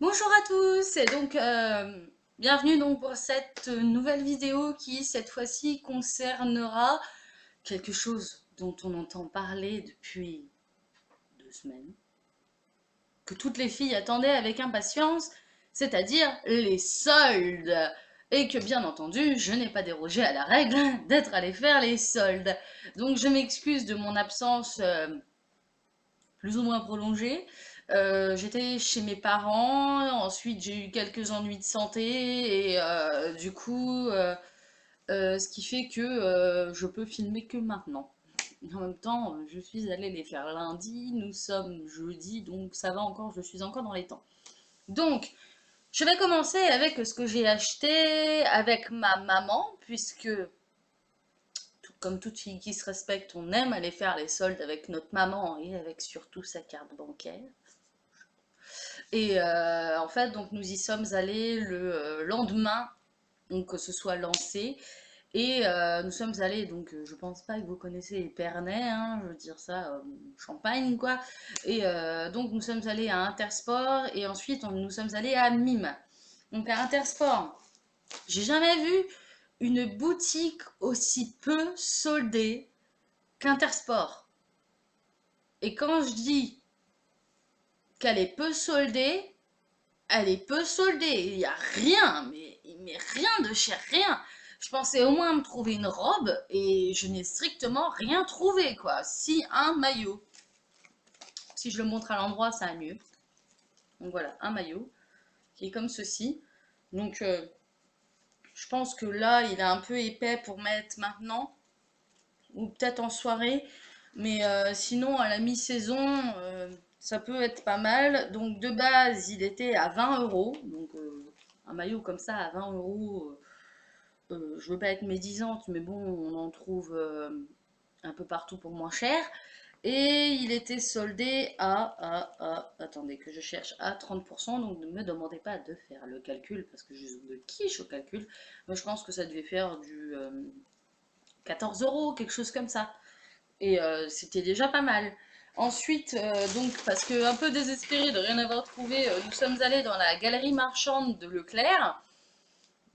Bonjour à tous et donc bienvenue donc pour cette nouvelle vidéo qui cette fois-ci concernera quelque chose dont on entend parler depuis 2 semaines, que toutes les filles attendaient avec impatience, c'est-à-dire les soldes. Et que bien entendu, je n'ai pas dérogé à la règle d'être allée faire les soldes. Donc je m'excuse de mon absence plus ou moins prolongée. J'étais chez mes parents, ensuite j'ai eu quelques ennuis de santé et du coup, ce qui fait que je peux filmer que maintenant. En même temps, je suis allée les faire lundi, nous sommes jeudi, donc ça va encore, je suis encore dans les temps. Donc, je vais commencer avec ce que j'ai acheté avec ma maman, puisque comme toute fille qui se respecte, on aime aller faire les soldes avec notre maman et avec surtout sa carte bancaire. Et en fait, donc nous y sommes allés le lendemain, donc que ce soit lancé. Et nous sommes allés, donc je pense pas que vous connaissez Épernay, hein, je veux dire ça, Champagne quoi. Et donc nous sommes allés à Intersport et ensuite nous sommes allés à Mime. Donc à Intersport, j'ai jamais vu une boutique aussi peu soldée qu'Intersport. Et quand je dis qu'elle est peu soldée, elle est peu soldée. Il n'y a rien, mais rien de cher, rien. Je pensais au moins me trouver une robe et je n'ai strictement rien trouvé, quoi. Si un maillot. Si je le montre à l'endroit, ça a mieux. Donc voilà, un maillot qui est comme ceci. Donc je pense que là, il est un peu épais pour mettre maintenant ou peut-être en soirée. Mais sinon, à la mi-saison, ça peut être pas mal. Donc de base, il était à 20 euros. Donc un maillot comme ça à 20 euros, je veux pas être médisante, mais bon, on en trouve un peu partout pour moins cher. Et il était soldé attendez que je cherche, à 30%, donc ne me demandez pas de faire le calcul, parce que je me quiche au calcul, mais je pense que ça devait faire du 14 euros, quelque chose comme ça. Et c'était déjà pas mal. Ensuite, donc, parce que un peu désespéré de rien avoir trouvé, nous sommes allés dans la galerie marchande de Leclerc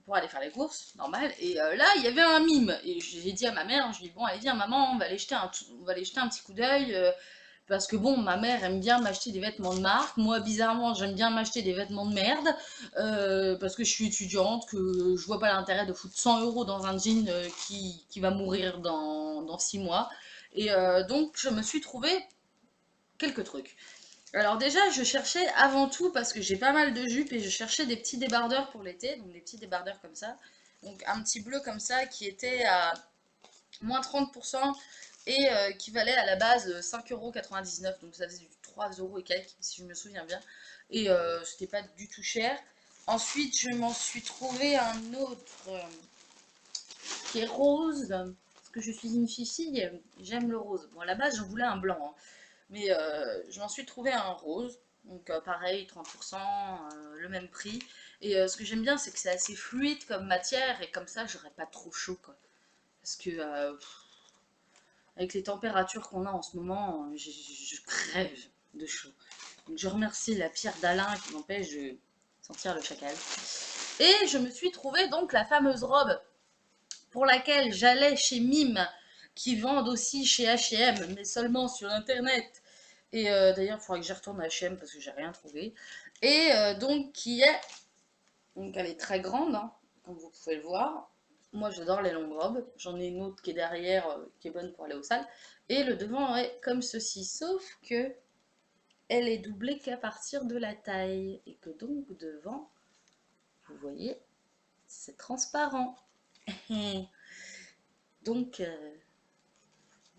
pour aller faire les courses, normal. Et là, il y avait un mime. Et j'ai dit à ma mère, je lui ai dit, bon, allez, viens, maman, on va aller jeter un petit coup d'œil. Parce que bon, ma mère aime bien m'acheter des vêtements de marque. Moi, bizarrement, j'aime bien m'acheter des vêtements de merde. Parce que je suis étudiante, que je vois pas l'intérêt de foutre 100 euros dans un jean qui va mourir dans 6 mois. Et donc, je me suis trouvé quelques trucs. Alors déjà, je cherchais avant tout, parce que j'ai pas mal de jupes, et je cherchais des petits débardeurs pour l'été, donc des petits débardeurs comme ça. Donc un petit bleu comme ça qui était à moins 30% et qui valait à la base 5,99 €. Donc ça faisait du 3 euros et quelques, si je me souviens bien. Et c'était pas du tout cher. Ensuite, je m'en suis trouvé un autre qui est rose, parce que je suis une fille, j'aime le rose. Bon, à la base, j'en voulais un blanc, hein. Mais je m'en suis trouvé un rose. Donc pareil, 30%, le même prix. Et ce que j'aime bien, c'est que c'est assez fluide comme matière. Et comme ça, j'aurais pas trop chaud, quoi. Parce que avec les températures qu'on a en ce moment, je crève de chaud. Donc je remercie la pierre d'Alain qui m'empêche de sentir le chacal. Et je me suis trouvé donc la fameuse robe pour laquelle j'allais chez Mime, qui vendent aussi chez H&M, mais seulement sur internet. Et d'ailleurs, il faudrait que j'y retourne à H&M parce que j'ai rien trouvé. Et donc, qui est. Donc, elle est très grande, hein, comme vous pouvez le voir. Moi, j'adore les longues robes. J'en ai une autre qui est derrière, qui est bonne pour aller aux salles. Et le devant est comme ceci, sauf que elle est doublée qu'à partir de la taille. Et que donc, devant, vous voyez, c'est transparent. Donc,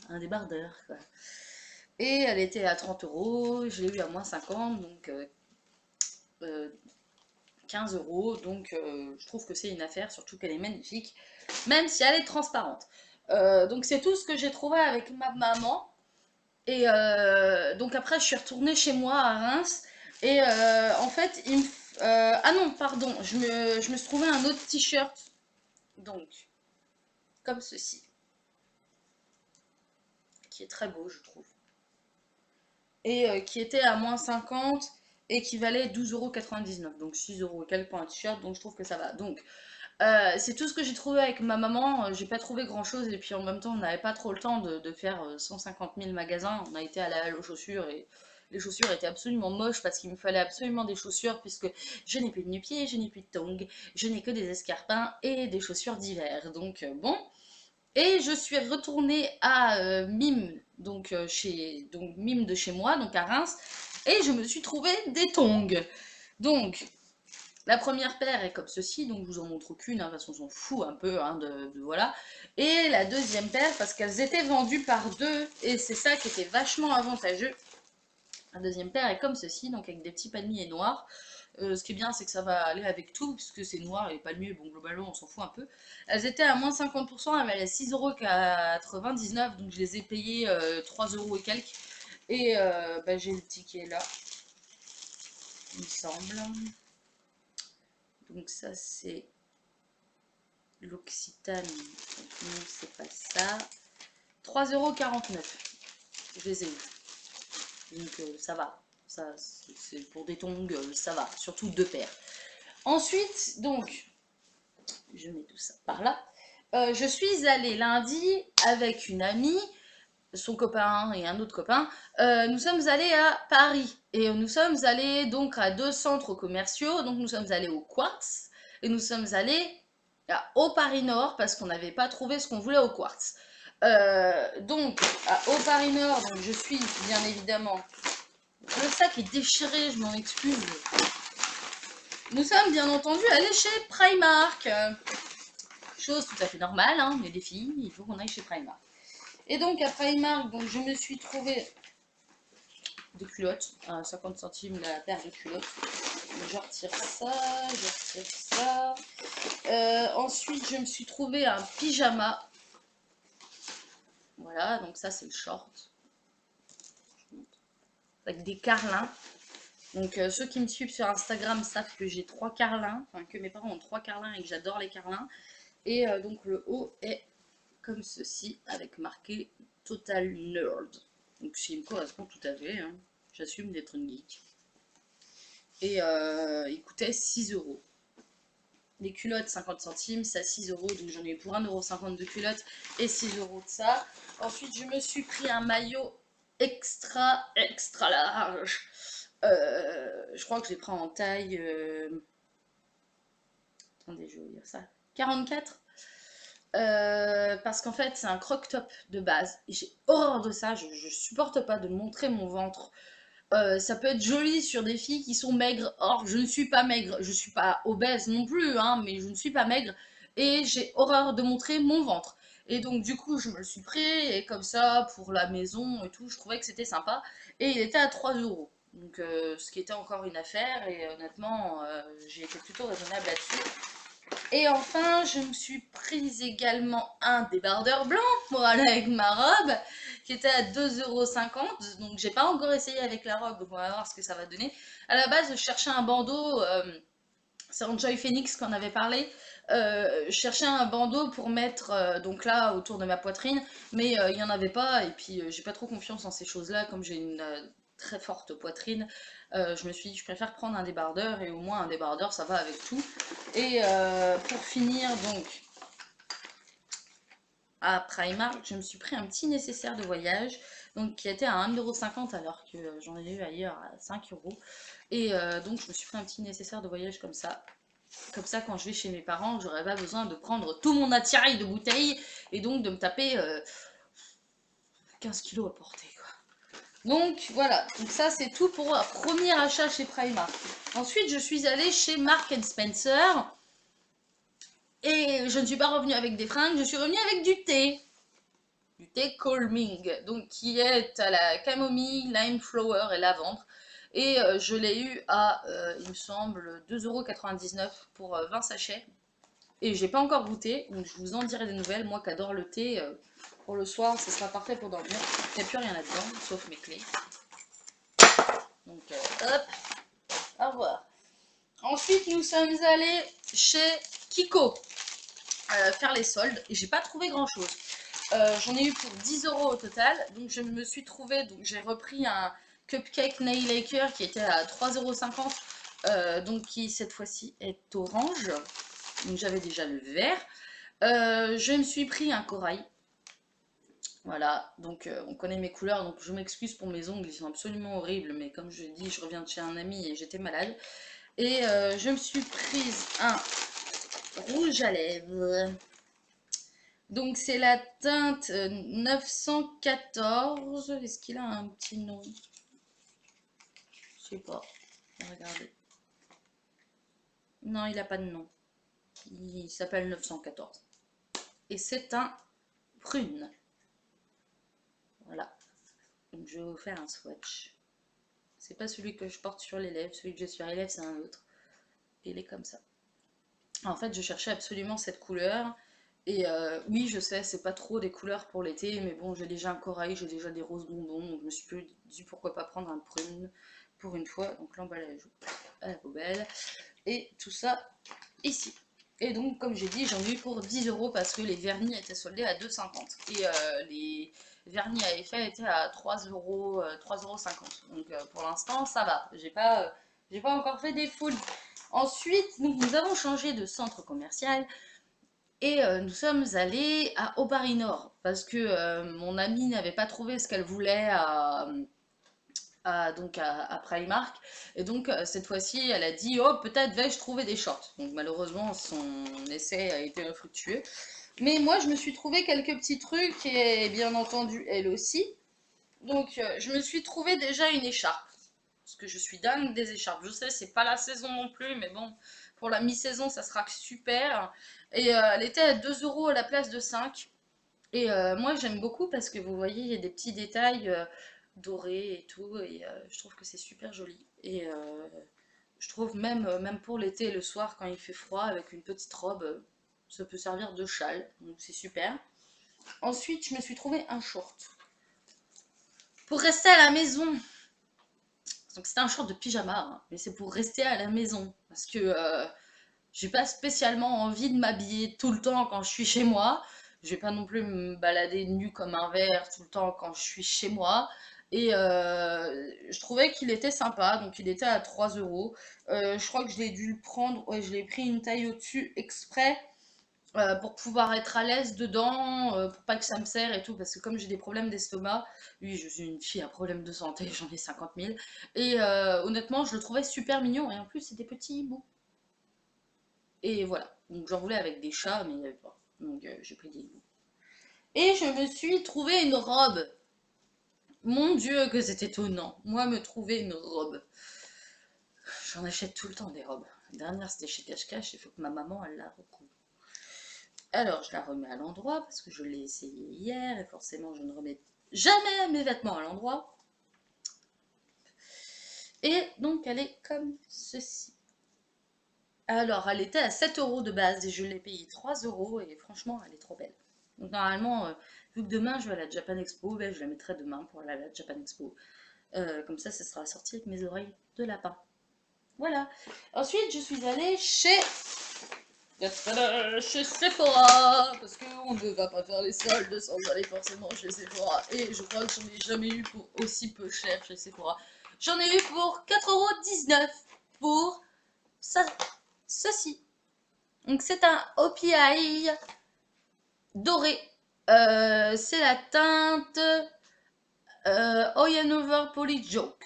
un débardeur, quoi. Et elle était à 30 euros, je l'ai eu à moins 50, donc euh, 15 euros. Donc je trouve que c'est une affaire, surtout qu'elle est magnifique, même si elle est transparente. Donc c'est tout ce que j'ai trouvé avec ma maman. Et donc après, je suis retournée chez moi à Reims. Et en fait, ah non, pardon, je me suis trouvé un autre t-shirt. Donc, comme ceci, qui est très beau, je trouve. Et qui était à moins 50. et qui valait 12,99 €. Donc 6 € et quelques pour un t-shirt, donc je trouve que ça va. Donc c'est tout ce que j'ai trouvé avec ma maman. J'ai pas trouvé grand chose et puis en même temps on n'avait pas trop le temps de faire 150 000 magasins. On a été à la halle aux chaussures et les chaussures étaient absolument moches parce qu'il me fallait absolument des chaussures puisque je n'ai plus de nu-pieds, je n'ai plus de tongs, je n'ai que des escarpins et des chaussures d'hiver. Donc bon. Et je suis retournée à Mime, donc Mime de chez moi, donc à Reims, et je me suis trouvé des tongs. Donc la première paire est comme ceci, donc je vous en montre qu'une, hein, parce qu'on s'en fout un peu, hein, voilà. Et la deuxième paire, parce qu'elles étaient vendues par deux, et c'est ça qui était vachement avantageux. La deuxième paire est comme ceci, donc avec des petits palmiers noirs. Ce qui est bien, c'est que ça va aller avec tout, puisque c'est noir et les palmiers, bon, globalement, on s'en fout un peu. Elles étaient à moins 50%, elles valaient 6,99 €, donc je les ai payées 3 € et quelques. Et bah, j'ai le ticket là, il me semble. Donc ça, c'est l'Occitane. Non, c'est pas ça. 3,49 €. Je les ai eu. Donc ça va. Ça, c'est pour des tongs, ça va. Surtout deux paires. Ensuite, donc, je mets tout ça par là. Je suis allée lundi avec une amie, son copain et un autre copain. Nous sommes allés à Paris et nous sommes allés donc à deux centres commerciaux. Donc nous sommes allés au Quartz et nous sommes allés au Paris Nord parce qu'on n'avait pas trouvé ce qu'on voulait au Quartz. Donc au Paris Nord, donc je suis bien évidemment. Le sac est déchiré, je m'en excuse. Nous sommes bien entendu allés chez Primark. Chose tout à fait normale, hein, mais les filles, il faut qu'on aille chez Primark. Et donc à Primark, donc, je me suis trouvé des culottes, à 50 centimes la paire de culottes. Je retire ça, je retire ça. Ensuite, je me suis trouvé un pyjama. Voilà, donc ça c'est le short. Avec des carlins. Donc ceux qui me suivent sur Instagram savent que j'ai 3 carlins, enfin que mes parents ont 3 carlins et que j'adore les carlins. Et donc le haut est comme ceci, avec marqué Total Nerd. Donc ça me correspond tout à fait, hein. J'assume d'être une geek. Et il coûtait 6 €. Les culottes 50 centimes, ça 6 €, donc j'en ai eu pour 1,50 € de culottes et 6 € de ça. Ensuite je me suis pris un maillot extra large. Je crois que je l'ai pris en taille... Attendez, je vais vous dire ça. 44. Parce qu'en fait c'est un croc top de base et j'ai horreur de ça, je supporte pas de montrer mon ventre. Ça peut être joli sur des filles qui sont maigres, or je ne suis pas maigre, je suis pas obèse non plus, hein, mais je ne suis pas maigre et j'ai horreur de montrer mon ventre. Et donc du coup je me le suis pris et comme ça pour la maison et tout, je trouvais que c'était sympa et il était à 3 €. Donc ce qui était encore une affaire et honnêtement j'ai été plutôt raisonnable là-dessus. Et enfin, je me suis prise également un débardeur blanc pour aller avec ma robe, qui était à 2,50 €. Donc, j'ai pas encore essayé avec la robe, donc on va voir ce que ça va donner. À la base, je cherchais un bandeau, c'est Enjoy Phoenix qu'on avait parlé. Je cherchais un bandeau pour mettre donc là autour de ma poitrine, mais il n'y en avait pas. Et puis, j'ai pas trop confiance en ces choses-là, comme j'ai une très forte poitrine. Je me suis dit, je préfère prendre un débardeur et au moins un débardeur, ça va avec tout. Et pour finir, donc, à Primark, je me suis pris un petit nécessaire de voyage, donc qui était à 1,50 € alors que j'en ai eu ailleurs à 5 €. Et donc, je me suis pris un petit nécessaire de voyage comme ça. Comme ça, quand je vais chez mes parents, j'aurais pas besoin de prendre tout mon attirail de bouteilles et donc de me taper 15 kilos à porter, quoi. Donc voilà, donc ça c'est tout pour un premier achat chez Primark. Ensuite, je suis allée chez Marks & Spencer. Et je ne suis pas revenue avec des fringues, je suis revenue avec du thé. Du thé calming, donc qui est à la camomille, lime flower et lavande. Et je l'ai eu à, il me semble, 2,99 € pour 20 sachets. Et j'ai pas encore goûté, donc je vous en dirai des nouvelles. Moi qui adore le thé, pour le soir, ce sera parfait pour dormir. Il n'y a plus rien là-dedans, sauf mes clés. Donc hop, au revoir. Ensuite, nous sommes allés chez Kiko. Faire les soldes et j'ai pas trouvé grand chose. J'en ai eu pour 10 € au total, donc je me suis trouvé, donc j'ai repris un Cupcake Nail Laker qui était à 3,50 €, donc qui cette fois-ci est orange. Donc j'avais déjà le vert. Je me suis pris un corail. Voilà, donc on connaît mes couleurs, donc je m'excuse pour mes ongles, ils sont absolument horribles, mais comme je dis, je reviens de chez un ami et j'étais malade. Et je me suis prise un rouge à lèvres. Donc c'est la teinte 914. Est-ce qu'il a un petit nom? Je sais pas. Regardez. Non, il n'a pas de nom. Il s'appelle 914. Et c'est un prune. Voilà. Donc je vais vous faire un swatch. C'est pas celui que je porte sur les lèvres. Celui que j'ai sur les lèvres, c'est un autre. Et il est comme ça. En fait, je cherchais absolument cette couleur. Et oui, je sais, c'est pas trop des couleurs pour l'été, mais bon, j'ai déjà un corail, j'ai déjà des roses bonbons, donc je me suis dit pourquoi pas prendre un prune pour une fois. Donc l'emballage à la poubelle. Et tout ça ici. Et donc, comme j'ai dit, j'en ai eu pour 10 € parce que les vernis étaient soldés à 2,50 €. Et les vernis à effet étaient à 3 €, 3,50 €. Donc pour l'instant, ça va. J'ai pas encore fait des folies. Ensuite, donc, nous avons changé de centre commercial et nous sommes allés à Aubary Nord parce que mon amie n'avait pas trouvé ce qu'elle voulait à Primark. Et donc cette fois-ci, elle a dit oh peut-être vais-je trouver des shorts. Donc malheureusement son essai a été infructueux. Mais moi je me suis trouvé quelques petits trucs et bien entendu elle aussi. Donc je me suis trouvé déjà une écharpe. Parce que je suis dingue des écharpes. Je sais c'est pas la saison non plus mais bon pour la mi-saison ça sera super. Et elle était à 2 € à la place de 5. Et moi j'aime beaucoup parce que vous voyez, il y a des petits détails dorés et tout, et je trouve que c'est super joli. Et je trouve même pour l'été, le soir, quand il fait froid, avec une petite robe, ça peut servir de châle, donc c'est super. Ensuite, je me suis trouvé un short. Pour rester à la maison, donc c'est un short de pyjama, hein, mais c'est pour rester à la maison, parce que j'ai pas spécialement envie de m'habiller tout le temps quand je suis chez moi. Je vais pas non plus me balader nue comme un verre tout le temps quand je suis chez moi. Et je trouvais qu'il était sympa, donc il était à 3 €. Je crois que je l'ai dû le prendre, ouais, je l'ai pris une taille au-dessus exprès pour pouvoir être à l'aise dedans, pour pas que ça me serre et tout, parce que comme j'ai des problèmes d'estomac, oui, je suis une fille à problème de santé, j'en ai 50 000. Et honnêtement, je le trouvais super mignon, et en plus, c'est des petits hiboux. Et voilà. Donc j'en voulais avec des chats, mais il n'y avait pas. Donc j'ai pris des hiboux. Et je me suis trouvé une robe. Mon Dieu, que c'est étonnant. Moi, me trouver une robe. J'en achète tout le temps des robes. La dernière, c'était chez Cache Cache. Il faut que ma maman, elle la recouvre. Alors, je la remets à l'endroit parce que je l'ai essayé hier. Et forcément, je ne remets jamais mes vêtements à l'endroit. Et donc, elle est comme ceci. Alors, elle était à 7 € de base et je l'ai payée 3 € et franchement, elle est trop belle. Donc, normalement, vu que demain je vais à la Japan Expo, ben, je la mettrai demain pour aller à la Japan Expo. Comme ça sera sorti avec mes oreilles de lapin. Voilà. Ensuite, je suis allée chez Sephora parce qu'on ne va pas faire les soldes sans aller forcément chez Sephora. Et je crois que j'en ai jamais eu pour aussi peu cher chez Sephora. J'en ai eu pour 4,19 € pour ça. Ceci. Donc c'est un OPI doré. C'est la teinte Oyanover Poly Joke.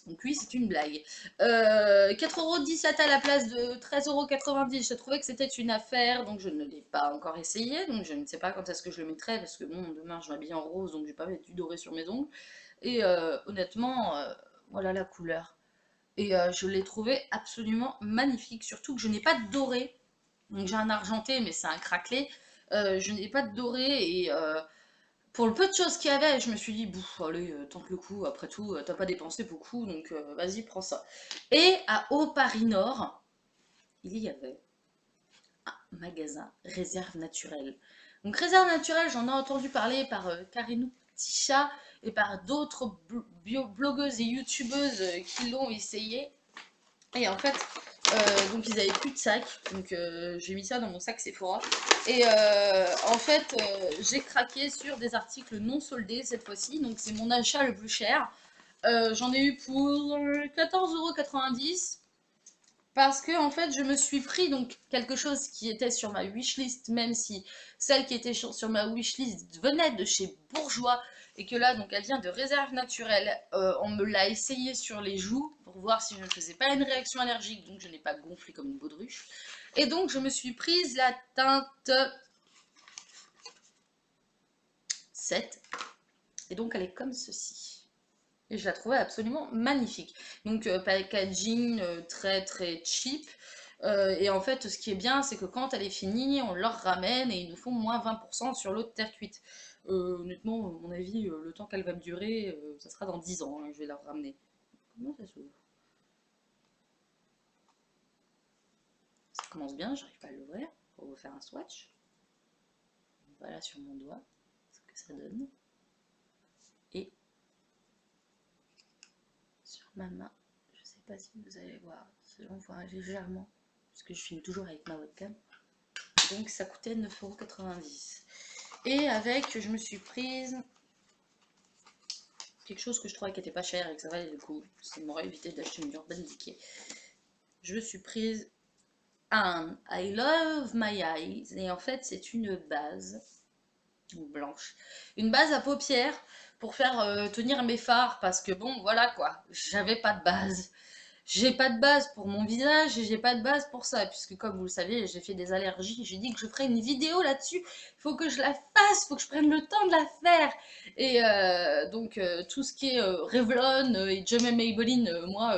Donc oui, c'est une blague. 4,17 € à la place de 13,90 €. Je trouvais que c'était une affaire, donc je ne l'ai pas encore essayé. Donc je ne sais pas quand est-ce que je le mettrai, parce que bon, demain je m'habille en rose, donc je vais pas mettre du doré sur mes ongles. Et honnêtement, voilà la couleur. Et je l'ai trouvé absolument magnifique, surtout que je n'ai pas de doré. Donc j'ai un argenté, mais c'est un craquelé. Je n'ai pas de doré et pour le peu de choses qu'il y avait, je me suis dit, bouf, allez, tente le coup, après tout, t'as pas dépensé beaucoup, donc vas-y, prends ça. Et à Haut-Paris Nord, il y avait un magasin réserve naturelle. Donc réserve naturelle, j'en ai entendu parler par Karinou Petit et par d'autres blogueuses et youtubeuses qui l'ont essayé. Et en fait, donc ils avaient plus de sac, donc j'ai mis ça dans mon sac Sephora. Et en fait, j'ai craqué sur des articles non soldés cette fois-ci, donc c'est mon achat le plus cher. J'en ai eu pour 14,90 € parce que en fait je me suis pris donc quelque chose qui était sur ma wishlist, même si celle qui était sur ma wishlist venait de chez Bourjois et que là donc elle vient de Réserve Naturelle. On me l'a essayé sur les joues pour voir si je ne faisais pas une réaction allergique, donc je n'ai pas gonflé comme une baudruche. Et donc je me suis prise la teinte 7 et donc elle est comme ceci. Et je la trouvais absolument magnifique. Donc packaging très très cheap. Et en fait, ce qui est bien, c'est que quand elle est finie, on leur ramène et ils nous font moins 20% sur l'autre terre cuite. Honnêtement, à mon avis, le temps qu'elle va me durer, ça sera dans 10 ans, hein, je vais leur ramener. Comment ça s'ouvre? Ça commence bien, j'arrive pas à l'ouvrir. On va faire un swatch. Voilà sur mon doigt ce que ça donne. Et sur ma main, je sais pas si vous allez voir, on voit légèrement, parce que je filme toujours avec ma webcam. Donc ça coûtait 9,90 €. Et avec, je me suis prise quelque chose que je trouvais qui n'était pas cher et que ça valait le coup. Ça m'aurait évité d'acheter une Urban Decay. Je me suis prise un I Love My Eyes. Et en fait, c'est une base blanche. Une base à paupières pour faire tenir mes fards. Parce que bon, voilà quoi. J'avais pas de base. J'ai pas de base pour mon visage et j'ai pas de base pour ça, puisque comme vous le savez, j'ai fait des allergies, j'ai dit que je ferais une vidéo là-dessus, il faut que je la fasse, il faut que je prenne le temps de la faire. Et donc tout ce qui est Revlon et Jamais Maybelline, moi,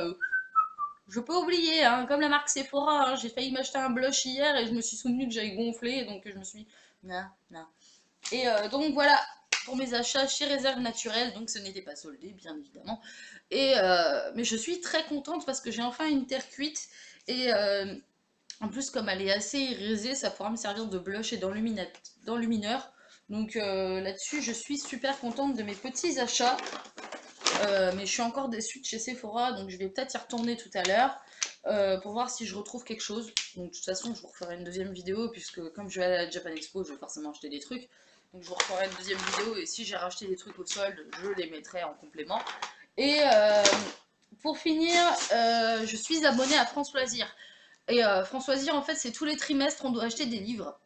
je peux oublier, hein, comme la marque Sephora, hein, j'ai failli m'acheter un blush hier et je me suis souvenu que j'avais gonflé, donc je me suis dit, non, non. Et donc voilà, pour mes achats chez Réserve Naturelle, donc ce n'était pas soldé, bien évidemment. Et, mais je suis très contente parce que j'ai enfin une terre cuite. Et en plus, comme elle est assez irisée, ça pourra me servir de blush et d'enlumineur. Donc là-dessus, je suis super contente de mes petits achats. Mais je suis encore déçue de chez Sephora, donc je vais peut-être y retourner tout à l'heure pour voir si je retrouve quelque chose. Donc de toute façon, je vous referai une deuxième vidéo, puisque comme je vais aller à la Japan Expo, je vais forcément acheter des trucs. Donc je vous referai une deuxième vidéo, et si j'ai racheté des trucs au solde, je les mettrai en complément. Et pour finir, je suis abonnée à France Loisirs. Et France Loisirs, en fait, c'est tous les trimestres, on doit acheter des livres.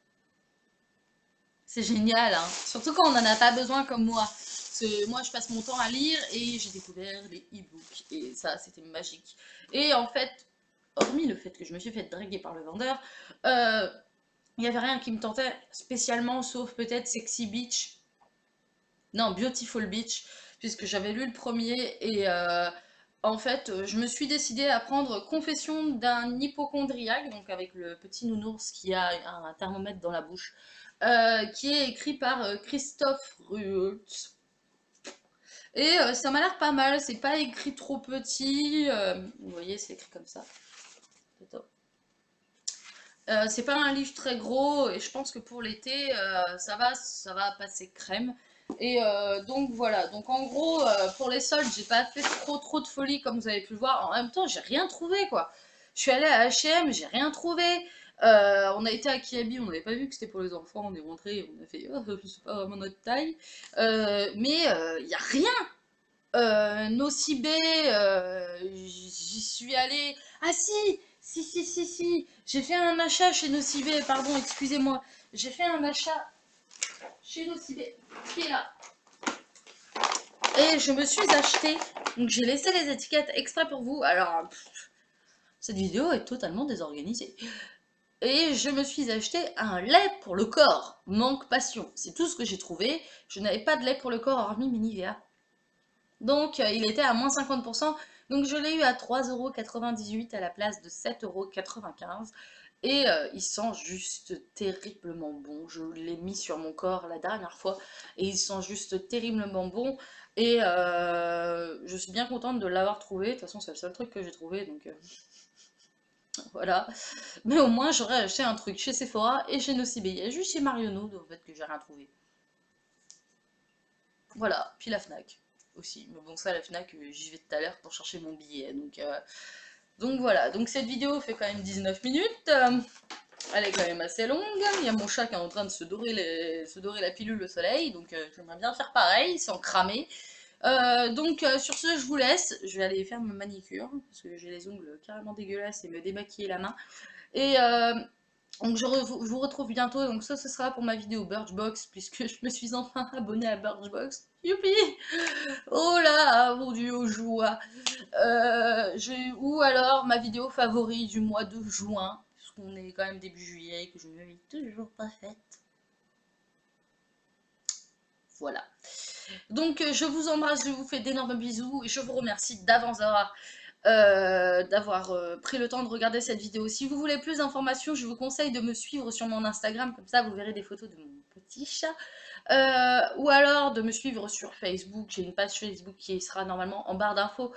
C'est génial, hein. Surtout quand on n'en a pas besoin comme moi. Parce que moi, je passe mon temps à lire et j'ai découvert les e-books. Et ça, c'était magique. Et en fait, hormis le fait que je me suis fait draguer par le vendeur, il n'y avait rien qui me tentait spécialement, sauf peut-être Sexy Beach. Non, Beautiful Beach, puisque j'avais lu le premier. Et en fait, je me suis décidée à prendre Confession d'un hypochondriaque, donc avec le petit nounours qui a un thermomètre dans la bouche, qui est écrit par Christophe Ruholtz. Et ça m'a l'air pas mal, c'est pas écrit trop petit, vous voyez, c'est écrit comme ça. C'est pas un livre très gros et je pense que pour l'été, ça va passer crème. Et donc voilà, donc en gros, pour les soldes, j'ai pas fait trop de folie comme vous avez pu le voir. En même temps, j'ai rien trouvé quoi. Je suis allée à H&M, j'ai rien trouvé. On a été à Kiabi, on n'avait pas vu que c'était pour les enfants, on est rentré, on a fait, oh, c'est pas vraiment notre taille. Mais il y a rien. Nocibé, j'y suis allée. Ah si, j'ai fait un achat chez Nocibé, pardon, excusez-moi. J'ai fait un achat chez Nocibé, qui est là. Et je me suis acheté, donc j'ai laissé les étiquettes extra pour vous. Alors, cette vidéo est totalement désorganisée. Et je me suis acheté un lait pour le corps, manque passion. C'est tout ce que j'ai trouvé. Je n'avais pas de lait pour le corps hormis mes Nivea. Donc, il était à moins 50%. Donc, je l'ai eu à 3,98 € à la place de 7,95 €. Et il sent juste terriblement bon. Je l'ai mis sur mon corps la dernière fois. Et il sent juste terriblement bon. Et je suis bien contente de l'avoir trouvé. De toute façon, c'est le seul truc que j'ai trouvé. Donc, voilà. Mais au moins, j'aurais acheté un truc chez Sephora et chez Nocibé. Il y a juste chez Marionneau, en fait, que j'ai rien trouvé. Voilà. Puis la Fnac aussi. Mais bon, ça, la Fnac, j'y vais tout à l'heure pour chercher mon billet. Donc voilà. Donc cette vidéo fait quand même 19 minutes. Elle est quand même assez longue. Il y a mon chat qui est en train de se dorer la pilule au soleil. Donc j'aimerais bien faire pareil sans cramer. Sur ce, je vous laisse. Je vais aller faire ma manicure parce que j'ai les ongles carrément dégueulasses et me démaquiller la main. Et donc je vous retrouve bientôt. Donc ça, ce sera pour ma vidéo Birchbox puisque je me suis enfin abonnée à Birchbox. Youpi! Oh là, mon dieu, aux joie. Ou alors ma vidéo favorite du mois de juin, puisqu'on est quand même début juillet et que je ne l'ai toujours pas faite. Voilà. Donc je vous embrasse, je vous fais d'énormes bisous et je vous remercie d'avance d'avoir pris le temps de regarder cette vidéo. Si vous voulez plus d'informations, je vous conseille de me suivre sur mon Instagram, comme ça vous verrez des photos de mon petit chat. Ou alors de me suivre sur Facebook, j'ai une page Facebook qui sera normalement en barre d'infos,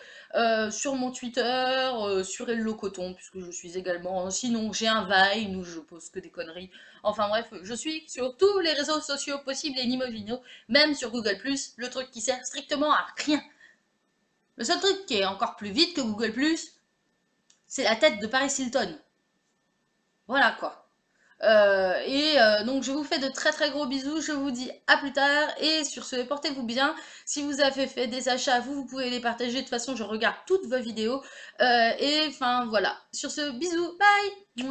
sur mon Twitter, sur Hello Coton, puisque je suis également, sinon j'ai un Vine où je pose que des conneries, enfin bref, je suis sur tous les réseaux sociaux possibles et inimaginaux, même sur Google+, le truc qui sert strictement à rien. Le seul truc qui est encore plus vite que Google+, c'est la tête de Paris Hilton. Voilà quoi. Donc je vous fais de très très gros bisous, je vous dis à plus tard et sur ce portez-vous bien. Si vous avez fait des achats, vous pouvez les partager, de toute façon je regarde toutes vos vidéos et enfin voilà. Sur ce, bisous, bye.